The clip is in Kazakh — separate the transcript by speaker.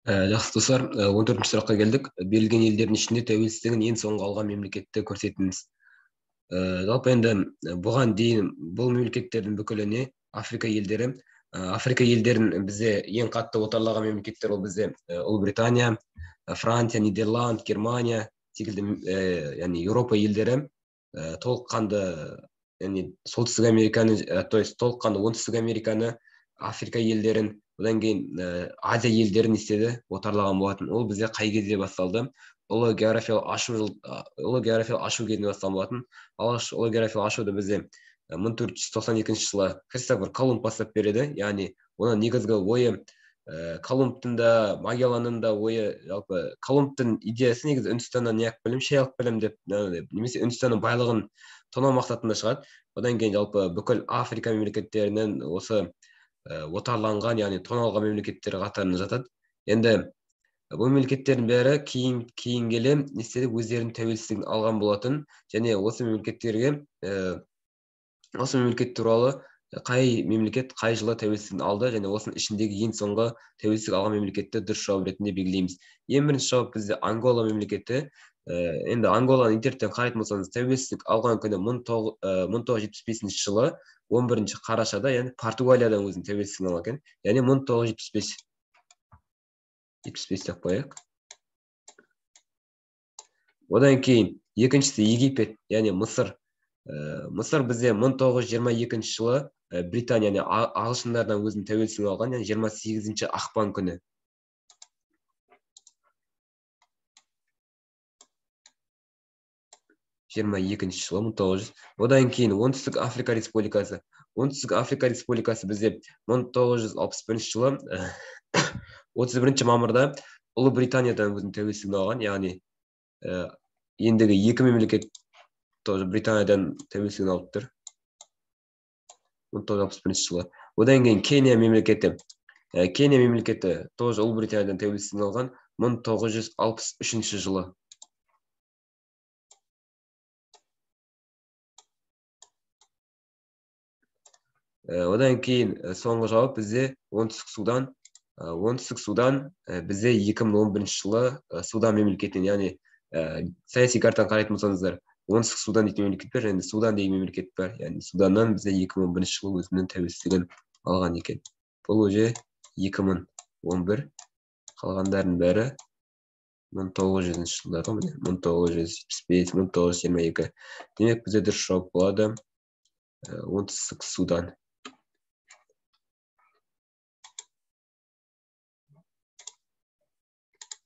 Speaker 1: Жақсы достар, 14-ші сұраққа келдік. Берілген елдердің ішінде тәуелсіздігін ең соңғы алған мемлекетті көрсетіңіз. Жалпы енді бұған дейін бұл мемлекеттердің бүкіліне Африка елдері, Африка елдерін бізде ең қатты отарлаған мемлекеттер ол бізде Ұлыбритания, Франция, Нидерланд, Германия секілді яғни Еуропа елдері толыққанды, яғни Солтүстік Американы, то есть толыққанды Оңтүстік Американы, Африка елдерін, одан кейін Азия елдерін істеді, отарлаған болатын. Ол бізде қай кезде басталды? Ұлы географиялық ашу кезінде басталған болатын. Алғаш ұлы географиялық ашуды бізде 1492 жылы Христофор Колумб бастап береді. Яғни оның негізгі ойы Колумбтың да, Магелланның да ойы, жалпы Колумбтың идеясы негізі Үндістаннан не алып білім, шей алып білім деп, немесе Үндістанның байлығын тонау мақсатында шығады. Одан кейін жалпы бүкіл Африка мемлекеттерінен осы отарланған, яғни тоналған мемлекеттер қатарына жатады. Енді бұл мемлекеттердің бәрі кейін келе не істеді, өздерінің тәуелсіздігін алған болатын, және осы мемлекет туралы қай мемлекет қай жылы тәуелсіздігін алды, және осының ішіндегі ең соңғы тәуелсіздік алған мемлекетті дұрыс жауап ретінде белгілейміз. Ең бірінші жауап бізде Ангола мемлекеті. Енді Анголаны интернеттен қарайтын болсаңыз, тәуелсіздік алған күні 1975 жылы 11 қарашада, яғни Португалиядан өзінің тәуелсіздігін алған екен. Яғни 1975 деп қояйық. Одан кейін екіншісі Египет, яғни Мысыр. Мысыр бізде 1922 жылы Британия, яғни ағылшындардан өзінің тәуелсіздігін алған, яғни 28 ақпан күні. Одан кейін Оңтүстік Африка Республикасы. Оңтүстік Африка Республикасы бізде 1961 жылы 31 мамырда Ұлыбританиядан өзінің тәуелсіздігін алған, яғни ендігі екі мемлекет тоже Британиядан тәуелсіздігін алып тұр. 1961 жылы. Одан кейін Кения мемлекеті. Кения мемлекеті тоже Ұлыбританиядан тәуелсіздігін алған 1963 жылы. Одан кейін соңғы жауап бізде Оңтүстік Судан. Оңтүстік Судан бізде 2011 жылы Судан мемлекетінен, яғни саяси картаны қарайтын болсаңыздар, Оңтүстік Судан дейтін мемлекет бар, және Судан деген мемлекет бар. Яғни Суданнан бізде 2011 жылы өзінің тәуелсіздігін алған екен. Бұл уже 2011, қалғандардың бәрі 1900 жылдары, 1975, 1922. Демек бізде дұрыс жауап болады Оңтүстік Судан.